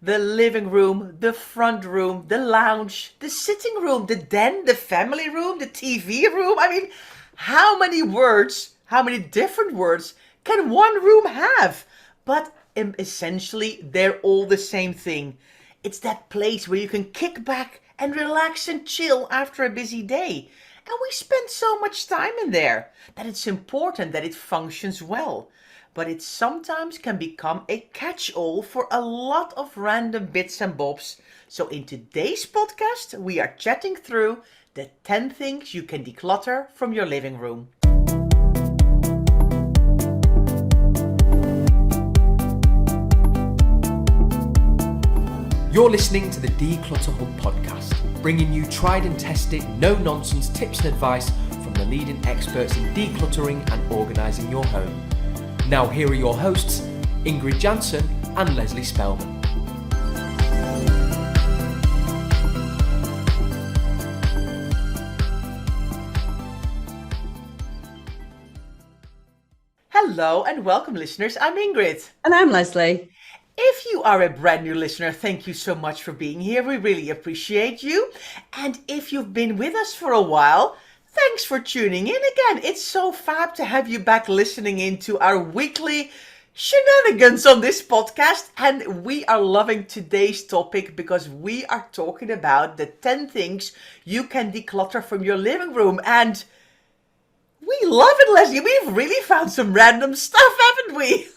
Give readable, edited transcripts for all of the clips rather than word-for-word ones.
The living room, the front room, the lounge, the sitting room, the den, the family room, the TV room. I mean, how many different words can one room have? But essentially, they're all the same thing. It's that place where you can kick back and relax and chill after a busy day. And we spend so much time in there that it's important that it functions well. But it sometimes can become a catch all for a lot of random bits and bobs. So, in today's podcast, we are chatting through the 10 things you can declutter from your living room. You're listening to the Declutter Hub podcast, bringing you tried and tested, no-nonsense tips and advice from the leading experts in decluttering and organising your home. Now here are your hosts, Ingrid Jansen and Leslie Spellman. Hello and welcome, listeners. I'm Ingrid. And I'm Leslie. If you are a brand new listener, thank you so much for being here. We really appreciate you. And if you've been with us for a while, thanks for tuning in again. It's so fab to have you back listening into our weekly shenanigans on this podcast. And we are loving today's topic because we are talking about the 10 things you can declutter from your living room. And we love it, Leslie. We've really found some random stuff, haven't we?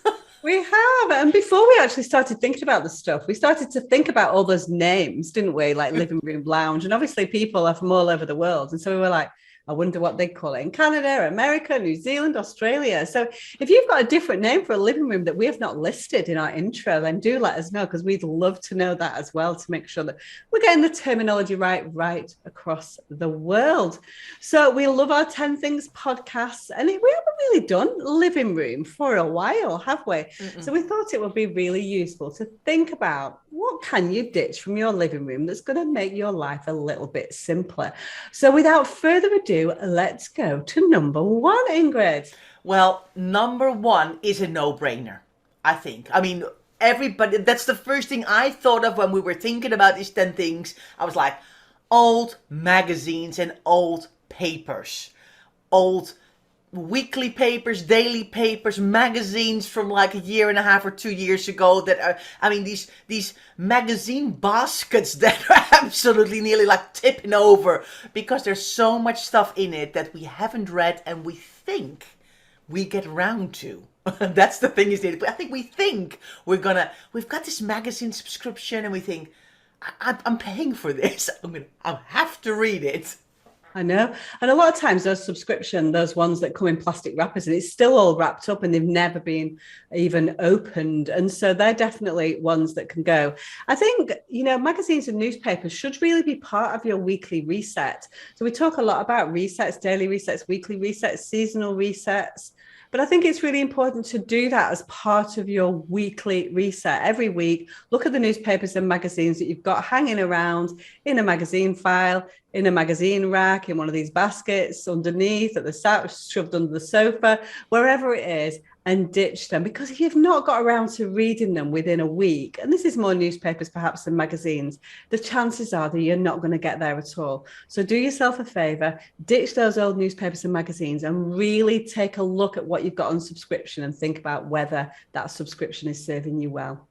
We have. And before we actually started thinking about the stuff, we started to think about all those names, didn't we? Like living room, lounge. And obviously people are from all over the world. And so we were like, I wonder what they call it in Canada, America, New Zealand, Australia. So if you've got a different name for a living room that we have not listed in our intro, then do let us know, because we'd love to know that as well, to make sure that we're getting the terminology right across the world. So we love our 10 Things podcasts, and we haven't really done living room for a while, have we? So we thought it would be really useful to think about what can you ditch from your living room that's going to make your life a little bit simpler. So without further ado, let's go to number one, Ingrid. Well, number one is a no-brainer, I think. I mean, everybody, that's the first thing I thought of when we were thinking about these 10 things. I was like, old magazines and old papers. Old weekly papers, daily papers, magazines from like a year and a half or 2 years ago that are, I mean, these magazine baskets that are absolutely nearly like tipping over because there's so much stuff in it that we haven't read and we think we get around to. That's the thing, is it? I think we think we've got this magazine subscription and we think, I'm paying for this. I'll have to read it. I know. And a lot of times those ones that come in plastic wrappers, and it's still all wrapped up and they've never been even opened. And so they're definitely ones that can go. I think, magazines and newspapers should really be part of your weekly reset. So we talk a lot about resets, daily resets, weekly resets, seasonal resets. But I think it's really important to do that as part of your weekly reset. Every week, look at the newspapers and magazines that you've got hanging around in a magazine file, in a magazine rack, in one of these baskets, underneath, at the shoved under the sofa, wherever it is, and ditch them. Because if you've not got around to reading them within a week, and this is more newspapers perhaps than magazines, the chances are that you're not going to get there at all. So do yourself a favor, ditch those old newspapers and magazines and really take a look at what you've got on subscription and think about whether that subscription is serving you well.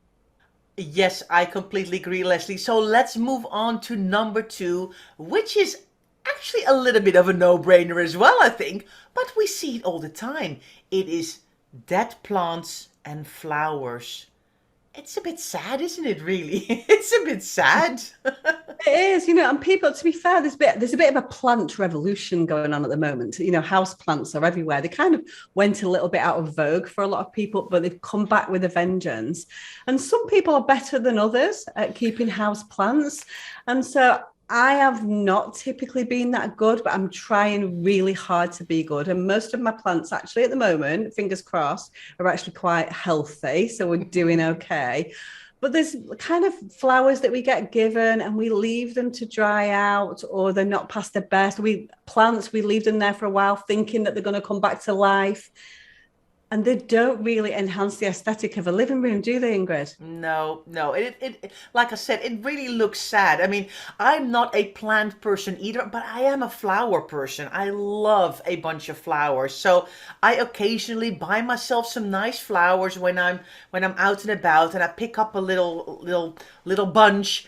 Yes, I completely agree, Leslie. So let's move on to number two, which is actually a little bit of a no-brainer as well, I think, but we see it all the time. It is dead plants and flowers. It's a bit sad, isn't it, really? It's a bit sad. It is, and people, to be fair, there's a bit of a plant revolution going on at the moment. House plants are everywhere. They kind of went a little bit out of vogue for a lot of people, but they've come back with a vengeance. And some people are better than others at keeping house plants. And so I have not typically been that good, but I'm trying really hard to be good. And most of my plants actually at the moment, fingers crossed, are actually quite healthy. So we're doing okay. But there's kind of flowers that we get given and we leave them to dry out, or they're not past their best. We leave them there for a while thinking that they're going to come back to life. And they don't really enhance the aesthetic of a living room, do they, Ingrid? No, no. Like I said, it really looks sad. I mean, I'm not a plant person either, but I am a flower person. I love a bunch of flowers. So I occasionally buy myself some nice flowers when I'm out and about, and I pick up a little bunch.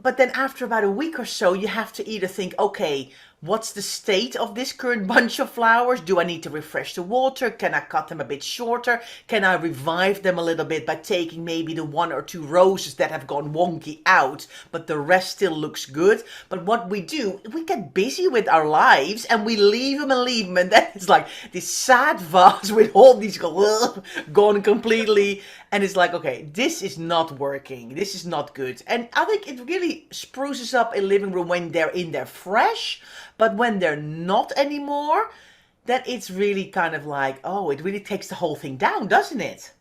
But then after about a week or so, you have to either think, okay, what's the state of this current bunch of flowers? Do I need to refresh the water? Can I cut them a bit shorter? Can I revive them a little bit by taking maybe the one or two roses that have gone wonky out, but the rest still looks good? But what we do, we get busy with our lives and we leave them and leave them. And then it's like this sad vase with all these gone completely. And it's like, okay, this is not working. This is not good. And I think it really spruces up a living room when they're in there fresh. But when they're not anymore, then it's really kind of like, oh, it really takes the whole thing down, doesn't it?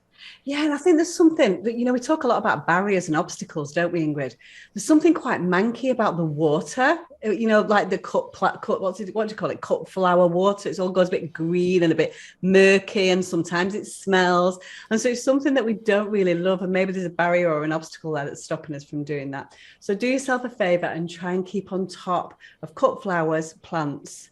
Yeah, and I think there's something that, we talk a lot about barriers and obstacles, don't we, Ingrid? There's something quite manky about the water, like the cut, what do you call it? Cut flower water. It all goes a bit green and a bit murky, and sometimes it smells. And so it's something that we don't really love. And maybe there's a barrier or an obstacle there that's stopping us from doing that. So do yourself a favor and try and keep on top of cut flowers, plants,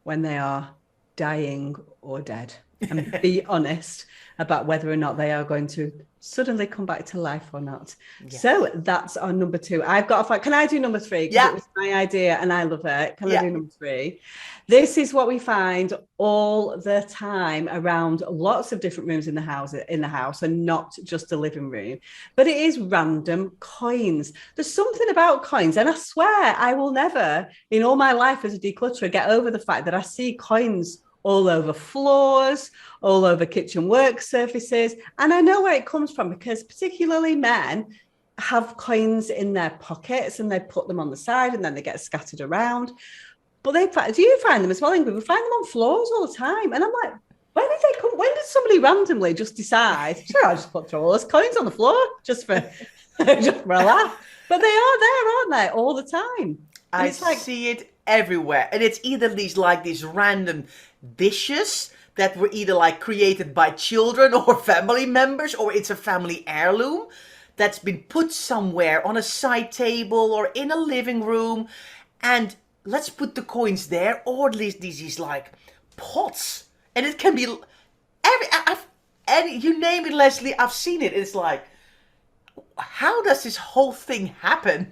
when they are dying or dead, and be honest about whether or not they are going to suddenly come back to life or not. Yes. So that's our number 2. I've got can I do number 3? Yeah. It was my idea and I love it. Can I do number 3? This is what we find all the time around lots of different rooms in the house and not just the living room, but it is random coins. There's something about coins, and I swear I will never in all my life as a declutterer get over the fact that I see coins all over floors, all over kitchen work surfaces. And I know where it comes from, because particularly men have coins in their pockets and they put them on the side and then they get scattered around. But do you find them as well, Ingrid? We find them on floors all the time. And I'm like, where did they come? When did somebody randomly just decide, sure, I'll just put all those coins on the floor just for, just for a laugh? But they are there, aren't they, all the time? I see it everywhere. And it's either these random dishes that were either like created by children or family members, or it's a family heirloom that's been put somewhere on a side table or in a living room, and let's put the coins there. Or at least these like pots, and it can be you name it, Leslie, I've seen it. It's like, how does this whole thing happen?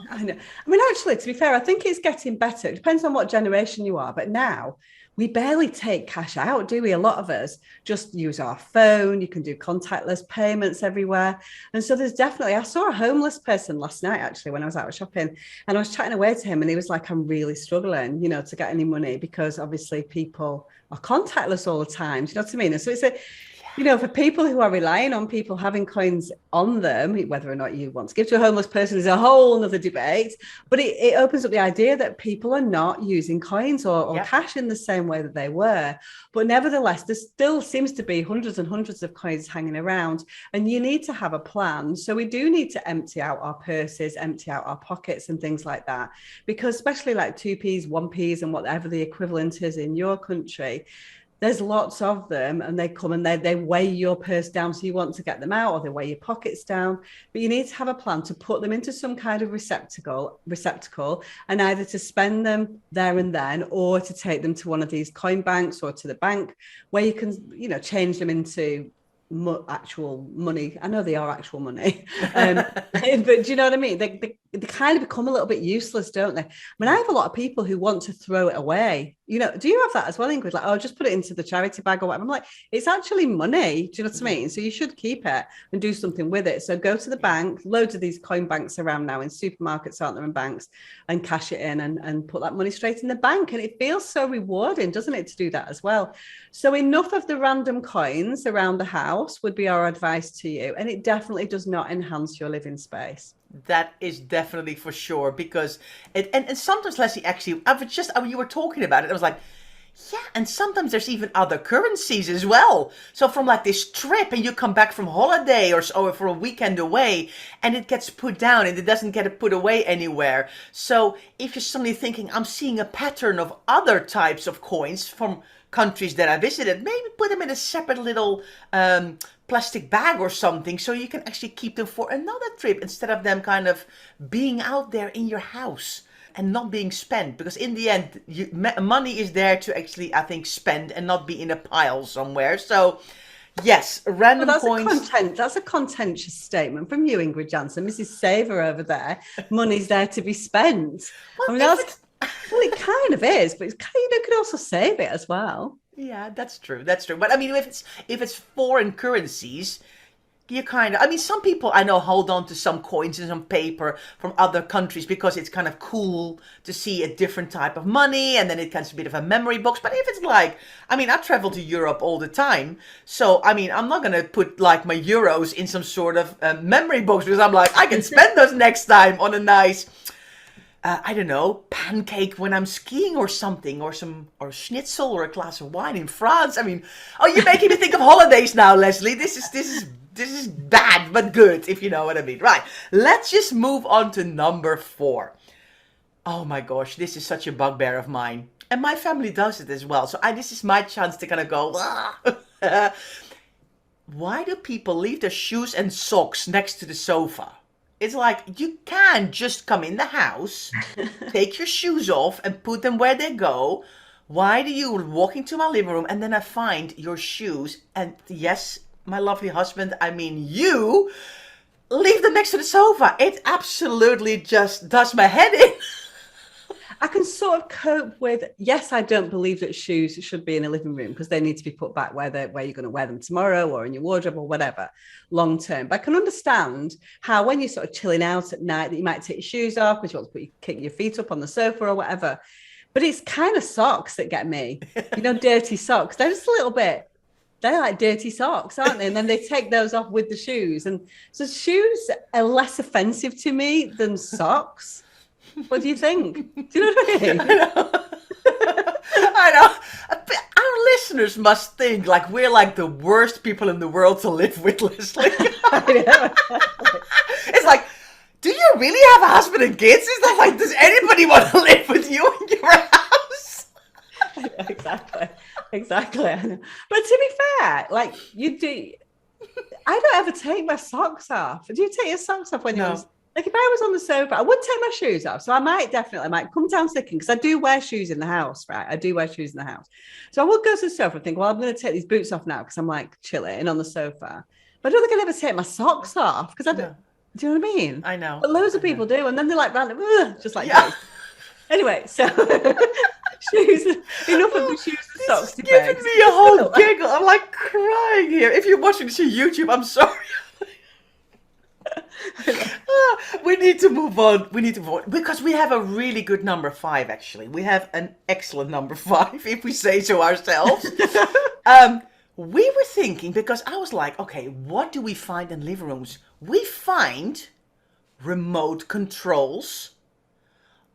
I know. I mean, actually, to be fair, I think it's getting better. It depends on what generation you are. But now we barely take cash out, do we? A lot of us just use our phone. You can do contactless payments everywhere. And so there's definitely, I saw a homeless person last night, actually, when I was out shopping, and I was chatting away to him, and he was like, I'm really struggling, to get any money, because obviously people are contactless all the time. Do you know what I mean? And so it's for people who are relying on people having coins on them, whether or not you want to give to a homeless person is a whole other debate. But it opens up the idea that people are not using coins or cash in the same way that they were. But nevertheless, there still seems to be hundreds and hundreds of coins hanging around, and you need to have a plan. So we do need to empty out our purses, empty out our pockets and things like that, because especially like 2p's, 1p's and whatever the equivalent is in your country, there's lots of them, and they come and they weigh your purse down, so you want to get them out, or they weigh your pockets down. But you need to have a plan to put them into some kind of receptacle, and either to spend them there and then, or to take them to one of these coin banks or to the bank, where you can, change them into actual money. I know they are actual money, but do you know what I mean? They kind of become a little bit useless, don't they? I mean, I have a lot of people who want to throw it away. Do you have that as well, Ingrid? Like, oh, just put it into the charity bag or whatever. I'm like, it's actually money. Do you know what I mean? So you should keep it and do something with it. So go to the bank. Loads of these coin banks around now in supermarkets, aren't there, and banks, and cash it in and put that money straight in the bank. And it feels so rewarding, doesn't it, to do that as well? So enough of the random coins around the house would be our advice to you. And it definitely does not enhance your living space. That is definitely for sure, because and sometimes, Leslie, actually, you were talking about it, I was like, yeah, and sometimes there's even other currencies as well. So from like this trip, and you come back from holiday or for a weekend away, and it gets put down and it doesn't get put away anywhere. So if you're suddenly thinking, I'm seeing a pattern of other types of coins from countries that I visited, maybe put them in a separate little plastic bag or something, so you can actually keep them for another trip instead of them kind of being out there in your house and not being spent. Because in the end, money is there to actually, I think, spend and not be in a pile somewhere. So yes, random points. That's a contentious statement from you, Ingrid Jansen. Mrs. Saver over there, money's there to be spent. Well, I mean, well, it kind of is, but it's kind of, you could also save it as well. Yeah, that's true. That's true. But I mean, if it's foreign currencies, you kind of, I mean, some people I know hold on to some coins and some paper from other countries because it's kind of cool to see a different type of money, and then it becomes a bit of a memory box. But if it's like, I mean, I travel to Europe all the time, so I mean, I'm not gonna put like my euros in some sort of memory box, because I'm like, I can spend those next time on a nice, I don't know, pancake when I'm skiing or something, or schnitzel or a glass of wine in France. I mean, oh, you're making me think of holidays now, Leslie. This is bad, but good, if you know what I mean. Right, let's just move on to number 4. Oh my gosh, this is such a bugbear of mine. And my family does it as well. So this is my chance to kind of go, ah. Why do people leave their shoes and socks next to the sofa? It's like, you can't just come in the house, take your shoes off and put them where they go. Why do you walk into my living room and then I find your shoes? And yes, my lovely husband, I mean you, leave them next to the sofa. It absolutely just does my head in. I can sort of cope with, yes, I don't believe that shoes should be in a living room because they need to be put back where you're going to wear them tomorrow or in your wardrobe or whatever, long term. But I can understand how when you're sort of chilling out at night that you might take your shoes off because you want to kick your feet up on the sofa or whatever. But it's kind of socks that get me, dirty socks. They're just a little bit, they're like dirty socks, aren't they? And then they take those off with the shoes. And so shoes are less offensive to me than socks. What do you think? Do you know what I mean? I know. Our listeners must think like we're like the worst people in the world to live with, Leslie. I know. It's like, do you really have a husband and kids? Is that like, does anybody want to live with you in your house? Exactly. But to be fair, like you do, I don't ever take my socks off. Do you take your socks off when you're like, if I was on the sofa, I would take my shoes off. So I might come down sticking because I do wear shoes in the house, right? I do wear shoes in the house. So I would go to the sofa and think, well, I'm going to take these boots off now because I'm like chilling on the sofa. But I don't think I'd ever take my socks off because I don't. Do you know what I mean? I know. But loads of people do. And then they're like, random, just like this. Anyway, so shoes, enough of the shoes and socks. It's giving me a whole giggle. I'm like crying here. If you're watching this on YouTube, I'm sorry. We need to move on because we have a really good number 5. Actually, we have an excellent number 5, if we say so ourselves. We were thinking, because I was like, okay, what do we find in living rooms? We find remote controls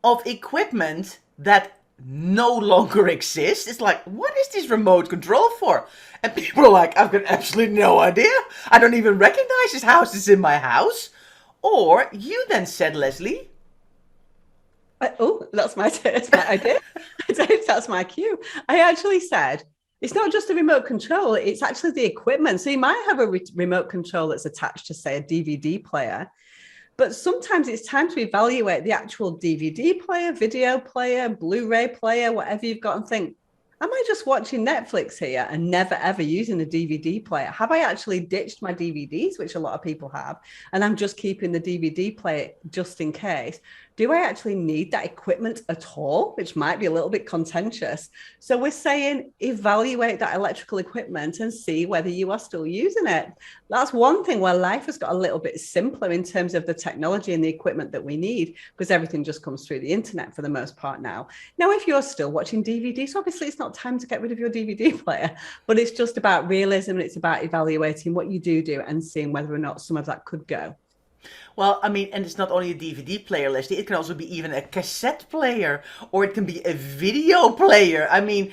of equipment that no longer exists. It's like, what is this remote control for? And people are like, I've got absolutely no idea. I don't even recognize this house is in my house. Or you then said, Leslie. That's my idea. That's my cue. I actually said, it's not just a remote control, it's actually the equipment. So you might have a remote control that's attached to, say, a DVD player. But sometimes it's time to evaluate the actual DVD player, video player, Blu-ray player, whatever you've got, and think, am I just watching Netflix here and never ever using a DVD player? Have I actually ditched my DVDs, which a lot of people have, and I'm just keeping the DVD player just in case? Do I actually need that equipment at all? Which might be a little bit contentious. So we're saying evaluate that electrical equipment and see whether you are still using it. That's one thing where life has got a little bit simpler in terms of the technology and the equipment that we need, because everything just comes through the internet for the most part now. Now, if you're still watching DVDs, obviously it's not time to get rid of your DVD player, but it's just about realism and it's about evaluating what you do and seeing whether or not some of that could go. Well, I mean, and it's not only a DVD player, Leslie. It can also be even a cassette player, or it can be a video player. I mean,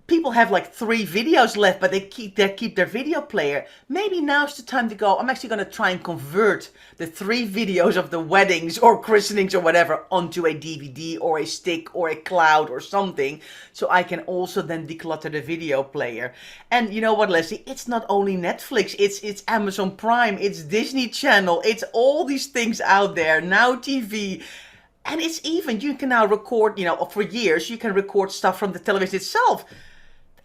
people have like 3 videos left, but they keep their video player. Maybe now's the time to go. I'm actually going to try and convert the 3 videos of the weddings or christenings or whatever onto a DVD or a stick or a cloud or something, so I can also then declutter the video player. And you know what, Leslie? It's not only Netflix. It's Amazon Prime. It's Disney Channel. It's all these things out there. Now TV. And it's even, you can now record, for years, you can record stuff from the television itself.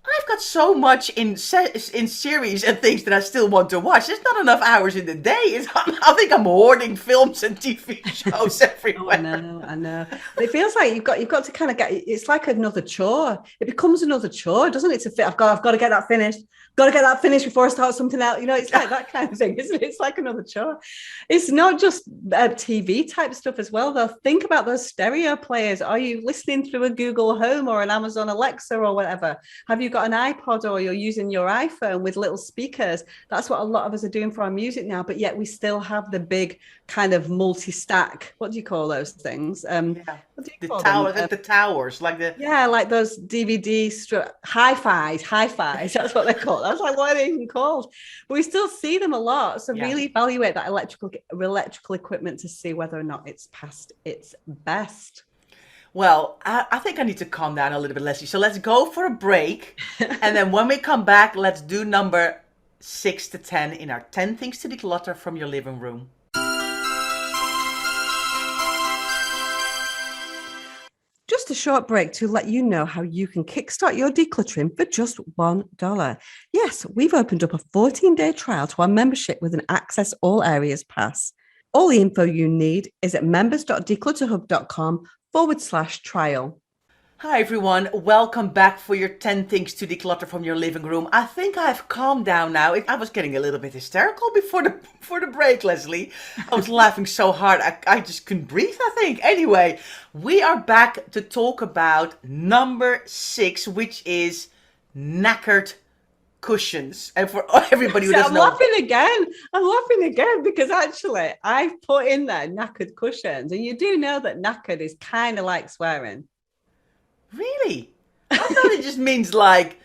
I've got so much in series and things that I still want to watch. There's not enough hours in the day. I think I'm hoarding films and TV shows everywhere. I know. But it feels like you've got to kind of get. It's like another chore. It becomes another chore, doesn't it? I've got to get that finished. Got to get that finished before I start something else. It's like that kind of thing, isn't it? It's like another chore. It's not just TV type stuff as well, though. Think about those stereo players. Are you listening through a Google Home or an Amazon Alexa or whatever? Have you got an iPod or you're using your iPhone with little speakers? That's what a lot of us are doing for our music now, but yet we still have the big kind of multi-stack. What do you call those things? What do you call them? The towers, like those DVD hi-fis. That's what they're called. I was like, what are they even called? But we still see them a lot. So really evaluate that electrical equipment to see whether or not it's past its best. Well, I think I need to calm down a little bit, Leslie. So let's go for a break. And then when we come back, let's do number 6 to 10 in our 10 things to declutter from your living room. Just a short break to let you know how you can kickstart your decluttering for just $1. Yes, we've opened up a 14-day trial to our membership with an Access All Areas pass. All the info you need is at members.declutterhub.com/trial. Hi everyone, welcome back for your 10 things to declutter from your living room. I think I've calmed down now. I was getting a little bit hysterical before the break, Leslie. I was laughing so hard I just couldn't breathe, I think. Anyway, we are back to talk about number 6, which is knackered cushions. And for everybody who doesn't know, I'm laughing again because actually I've put in there knackered cushions, and you do know that knackered is kind of like swearing. Really? I thought it just means like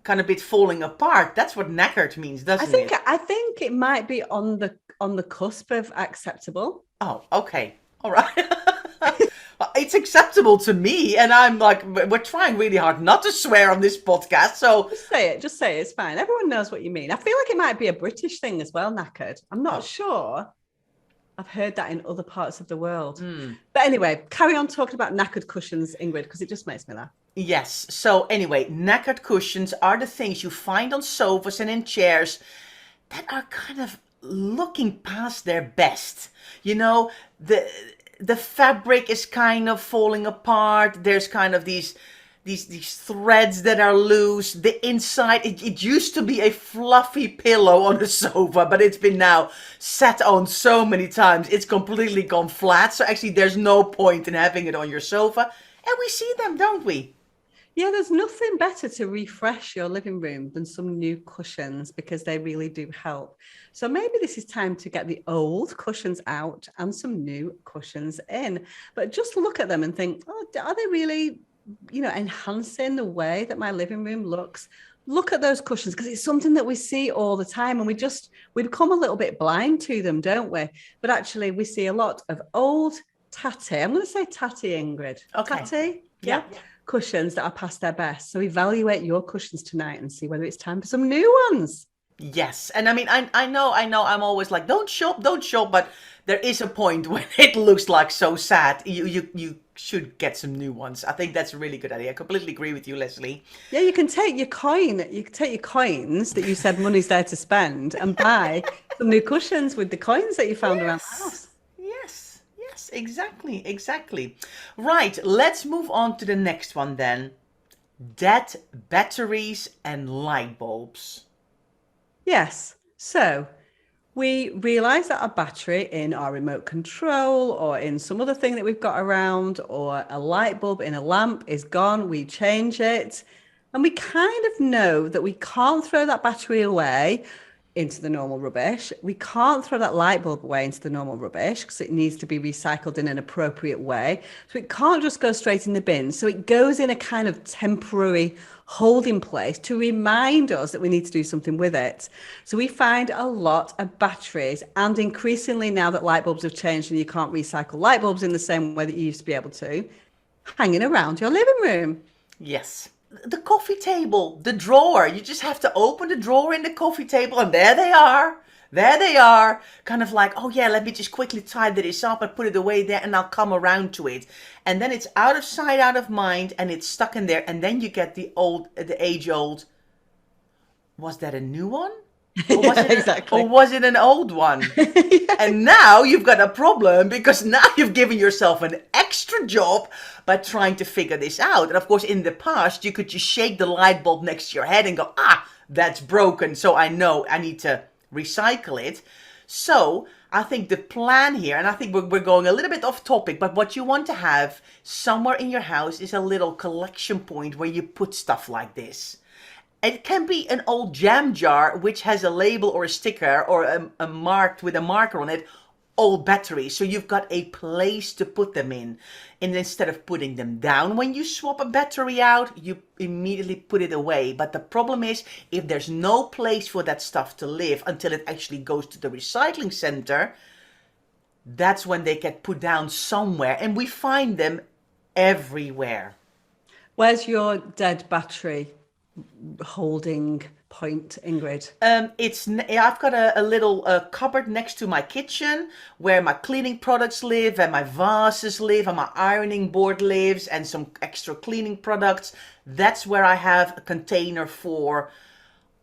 kind of bit falling apart. That's what knackered means, doesn't it? I think it might be on the cusp of acceptable. Oh, okay. All right. It's acceptable to me, and I'm like, we're trying really hard not to swear on this podcast, so... Just say it, it's fine. Everyone knows what you mean. I feel like it might be a British thing as well, knackered. I'm not sure. I've heard that in other parts of the world. But anyway, carry on talking about knackered cushions, Ingrid, because it just makes me laugh. Yes, so anyway, knackered cushions are the things you find on sofas and in chairs that are kind of looking past their best. The fabric is kind of falling apart. There's kind of these threads that are loose. The inside, it used to be a fluffy pillow on a sofa, but it's been now sat on so many times, it's completely gone flat. So actually there's no point in having it on your sofa. And we see them, don't we? Yeah, there's nothing better to refresh your living room than some new cushions, because they really do help. So maybe this is time to get the old cushions out and some new cushions in. But just look at them and think, are they really, enhancing the way that my living room looks? Look at those cushions, because it's something that we see all the time, and we become a little bit blind to them, don't we? But actually we see a lot of old tatty. I'm going to say tatty, Ingrid. Okay. Tatty? Yeah. Cushions that are past their best. So evaluate your cushions tonight and see whether it's time for some new ones. Yes. And I mean, I know I'm always like, don't shop, but there is a point when it looks like so sad. You should get some new ones. I think that's a really good idea. I completely agree with you, Leslie. Yeah, you can take your coins that you said money's there to spend, and buy some new cushions with the coins that you found around the house. Yes, exactly. Right, let's move on to the next one then. Dead batteries and light bulbs. Yes, so we realise that a battery in our remote control or in some other thing that we've got around, or a light bulb in a lamp is gone. We change it, and we kind of know that we can't throw that battery away. into the normal rubbish. We can't throw that light bulb away into the normal rubbish because it needs to be recycled in an appropriate way. So it can't just go straight in the bin. So it goes in a kind of temporary holding place to remind us that we need to do something with it. So we find a lot of batteries, and increasingly now that light bulbs have changed and you can't recycle light bulbs in the same way that you used to be able to, hanging around your living room. Yes. The coffee table, the drawer. You just have to open the drawer in the coffee table and there they are. There they are. Kind of like, oh yeah, let me just quickly tidy this up and put it away there and I'll come around to it. And then it's out of sight, out of mind, and it's stuck in there. And then you get the age old, was that a new one? Or was, Exactly. or was it an old one? And now you've got a problem because now you've given yourself an extra job by trying to figure this out. And of course, in the past, you could just shake the light bulb next to your head and go, that's broken. So I know I need to recycle it. So I think the plan here, and I think we're going a little bit off topic, but what you want to have somewhere in your house is a little collection point where you put stuff like this. It can be an old jam jar which has a label or a sticker or a marked with a marker on it, old batteries. So you've got a place to put them in. And instead of putting them down when you swap a battery out, you immediately put it away. But the problem is, if there's no place for that stuff to live until it actually goes to the recycling center, that's when they get put down somewhere. And we find them everywhere. Where's your dead battery holding point, Ingrid? I've got a little cupboard next to my kitchen where my cleaning products live and my vases live and my ironing board lives and some extra cleaning products. That's where I have a container for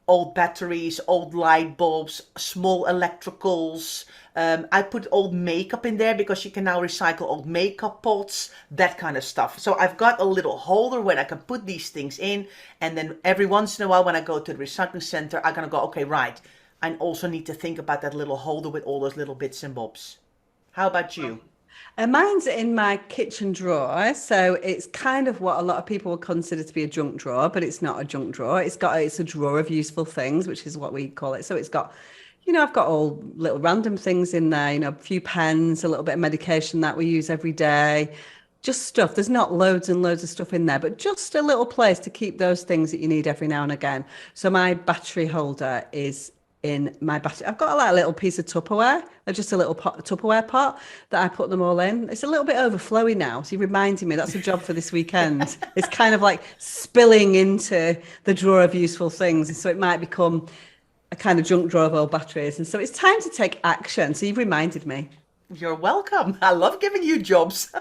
old batteries, old light bulbs, small electricals. I put old makeup in there because you can now recycle old makeup pots, that kind of stuff. So I've got a little holder where I can put these things in. And then every once in a while when I go to the recycling center, I'm going to go, okay, right. I also need to think about that little holder with all those little bits and bobs. How about you? Mine's in my kitchen drawer, so it's kind of what a lot of people would consider to be a junk drawer, but it's not a junk drawer. It's a drawer of useful things, which is what we call it. So it's got, I've got all little random things in there, a few pens, a little bit of medication that we use every day, just stuff. There's not loads and loads of stuff in there, but just a little place to keep those things that you need every now and again. So my battery holder is in my battery. I've got a little piece of Tupperware, just a little Tupperware pot that I put them all in. It's a little bit overflowing now. So you're reminding me that's a job for this weekend. It's kind of like spilling into the drawer of useful things. And so it might become a kind of junk drawer of old batteries. And so it's time to take action. So you've reminded me. You're welcome. I love giving you jobs.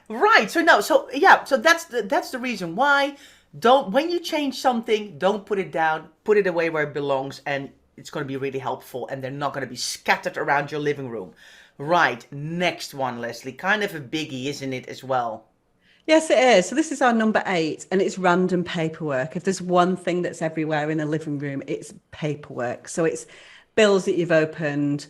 Right. So that's the reason why. When you change something, don't put it down, put it away where it belongs, and it's going to be really helpful, and they're not going to be scattered around your living room. Right, next one, Leslie. Kind of a biggie, isn't it, as well? Yes, it is. So this is our number 8, and it's random paperwork. If there's one thing that's everywhere in a living room, it's paperwork. So it's bills that you've opened,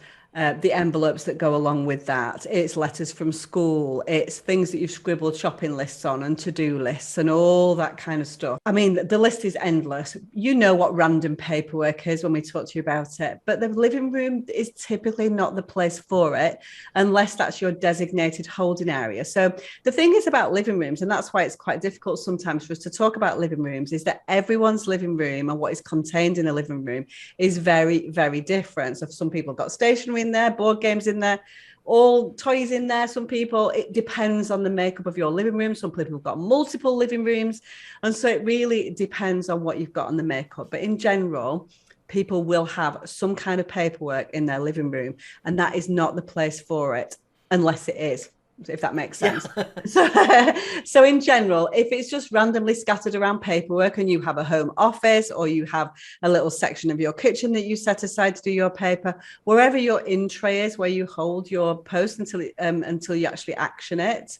the envelopes that go along with that. It's letters from school. It's things that you've scribbled shopping lists on and to-do lists and all that kind of stuff. I mean, the list is endless. You know what random paperwork is when we talk to you about it, but the living room is typically not the place for it unless that's your designated holding area. So the thing is about living rooms, and that's why it's quite difficult sometimes for us to talk about living rooms, is that everyone's living room and what is contained in a living room is very, very different. So some people have got stationery in there, board games in there, all toys in there. Some people, it depends on the makeup of your living room. Some people have got multiple living rooms. And so it really depends on what you've got on the makeup. But in general, people will have some kind of paperwork in their living room, and that is not the place for it unless it is, if that makes sense. Yeah. So in general, if it's just randomly scattered around paperwork and you have a home office or you have a little section of your kitchen that you set aside to do your paper, wherever your in tray is, where you hold your post until you actually action it,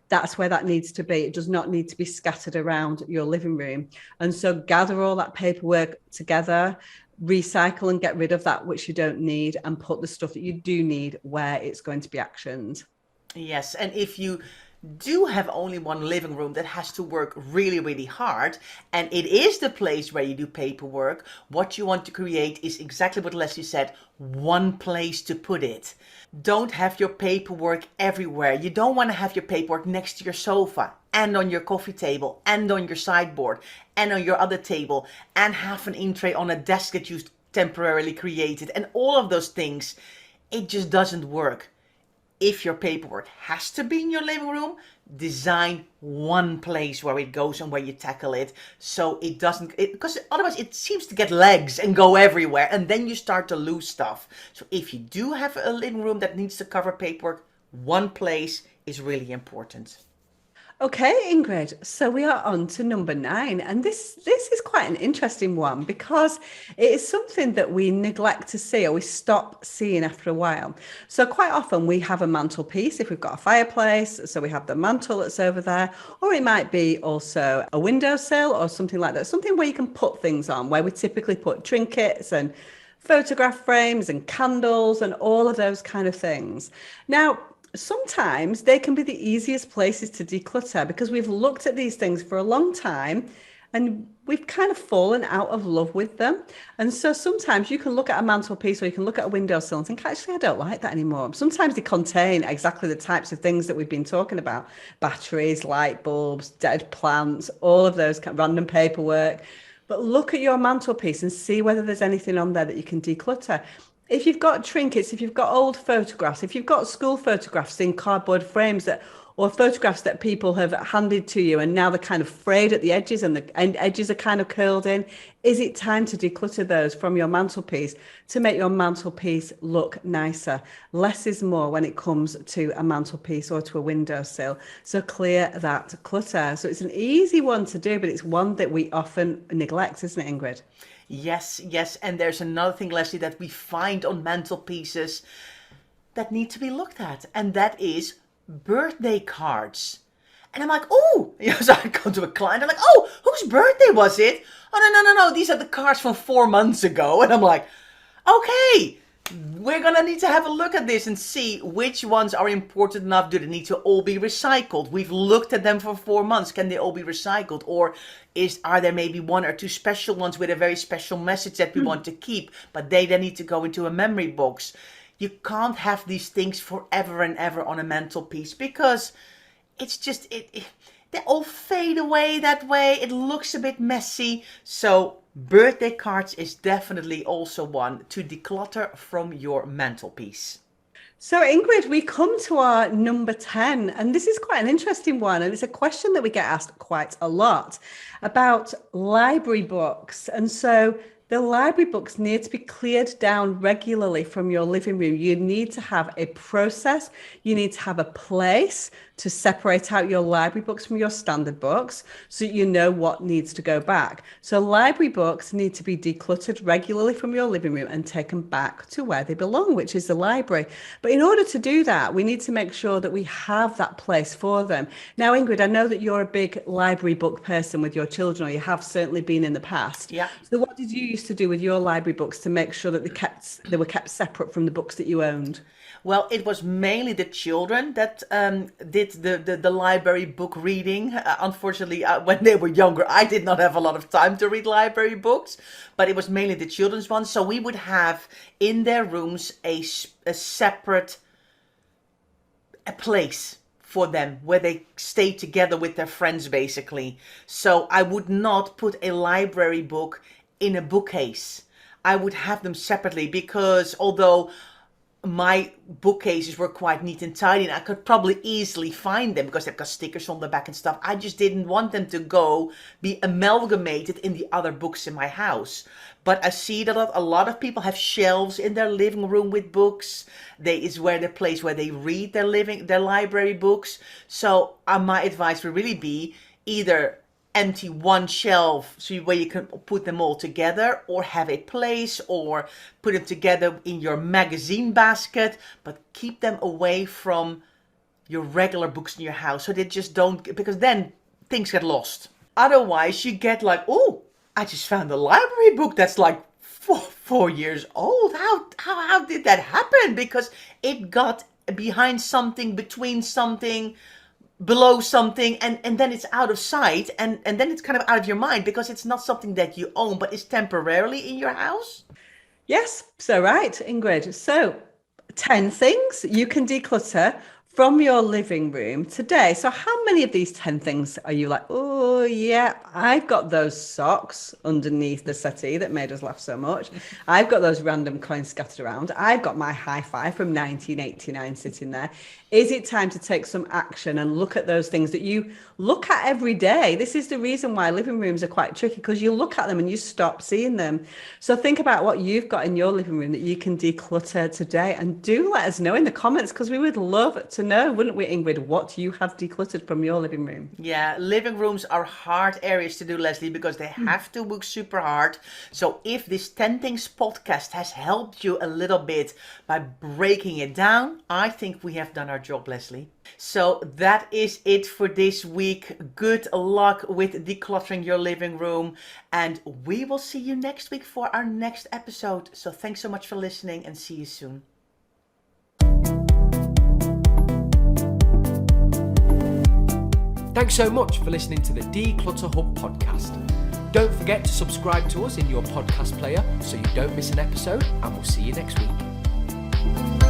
that's where that needs to be. It does not need to be scattered around your living room. And so gather all that paperwork together, recycle and get rid of that which you don't need, and put the stuff that you do need where it's going to be actioned. Yes, and if you do have only one living room that has to work really, really hard, and it is the place where you do paperwork, what you want to create is exactly what Leslie said, one place to put it. Don't have your paperwork everywhere. You don't want to have your paperwork next to your sofa and on your coffee table and on your sideboard and on your other table and have an in tray on a desk that you temporarily created and all of those things. It just doesn't work. If your paperwork has to be in your living room, design one place where it goes and where you tackle it, so it doesn't, because otherwise it seems to get legs and go everywhere, and then you start to lose stuff. So if you do have a living room that needs to cover paperwork, one place is really important. Okay, Ingrid. So we are on to number 9, and this is quite an interesting one because it is something that we neglect to see or we stop seeing after a while. So quite often we have a mantelpiece if we've got a fireplace, so we have the mantle that's over there, or it might be also a windowsill or something like that, something where you can put things on, where we typically put trinkets and photograph frames and candles and all of those kind of things. Now, sometimes they can be the easiest places to declutter because we've looked at these things for a long time and we've kind of fallen out of love with them. And so sometimes you can look at a mantelpiece or you can look at a windowsill and think, actually, I don't like that anymore. Sometimes they contain exactly the types of things that we've been talking about: batteries, light bulbs, dead plants, all of those random paperwork. But look at your mantelpiece and see whether there's anything on there that you can declutter. If you've got trinkets, if you've got old photographs, if you've got school photographs in cardboard frames or photographs that people have handed to you and now they're kind of frayed at the edges and the edges are kind of curled in, is it time to declutter those from your mantelpiece to make your mantelpiece look nicer? Less is more when it comes to a mantelpiece or to a windowsill. So clear that clutter. So it's an easy one to do, but it's one that we often neglect, isn't it, Ingrid? Yes, yes, and there's another thing, Leslie, that we find on mantelpieces that need to be looked at, and that is birthday cards. And I'm like, oh, so I go to a client, I'm like, oh, whose birthday was it? Oh, no, these are the cards from 4 months ago. And I'm like, okay, we're gonna need to have a look at this and see which ones are important enough. Do they need to all be recycled? We've looked at them for 4 months. Can they all be recycled? Or are there maybe 1 or 2 special ones with a very special message that we want to keep, but they then need to go into a memory box? You can't have these things forever and ever on a mantelpiece because it's just, they all fade away that way. It looks a bit messy. So birthday cards is definitely also one to declutter from your mantelpiece. So, Ingrid, we come to our number 10, and this is quite an interesting one. And it's a question that we get asked quite a lot about library books. And so the library books need to be cleared down regularly from your living room. You need to have a process. You need to have a place to separate out your library books from your standard books so you know what needs to go back. So library books need to be decluttered regularly from your living room and taken back to where they belong, which is the library. But in order to do that, we need to make sure that we have that place for them. Now, Ingrid, I know that you're a big library book person with your children, or you have certainly been in the past. Yeah. So what did you used to do with your library books to make sure that they were kept separate from the books that you owned? Well, it was mainly the children that did the library book reading. Unfortunately, when they were younger, I did not have a lot of time to read library books, but it was mainly the children's ones. So we would have in their rooms a separate place for them where they stay together with their friends, basically. So I would not put a library book in a bookcase. I would have them separately because although my bookcases were quite neat and tidy and I could probably easily find them because they've got stickers on the back and stuff, I just didn't want them to be amalgamated in the other books in my house. But I see that a lot of people have shelves in their living room with books. Is where the place where they read their library books. So my advice would really be either empty one shelf where you can put them all together, or have a place, or put them together in your magazine basket, but keep them away from your regular books in your house so they just don't, because then things get lost. Otherwise you get like, oh, I just found a library book that's like 4 years old. How did that happen? Because it got behind something, between something. below something, and then it's out of sight, and then it's kind of out of your mind because it's not something that you own but is temporarily in your house. Yes, so right, Ingrid. So 10 things you can declutter from your living room today. So how many of these 10 things are you like, oh yeah, I've got those socks underneath the settee that made us laugh so much. I've got those random coins scattered around. I've got my hi-fi from 1989 sitting there. Is it time to take some action and look at those things that you look at every day? This is the reason why living rooms are quite tricky, because you look at them and you stop seeing them. So think about what you've got in your living room that you can declutter today, and do let us know in the comments, because we would love to know, wouldn't we, Ingrid, what you have decluttered from your living room? Yeah, living rooms are hard areas to do, Leslie, because they have to work super hard. So if this 10 Things podcast has helped you a little bit by breaking it down, I think we have done our job, Leslie. So that is it for this week. Good luck with decluttering your living room, and we will see you next week for our next episode. So thanks so much for listening, and see you soon. Thanks so much for listening to the Declutter Hub podcast. Don't forget to subscribe to us in your podcast player so you don't miss an episode, and we'll see you next week.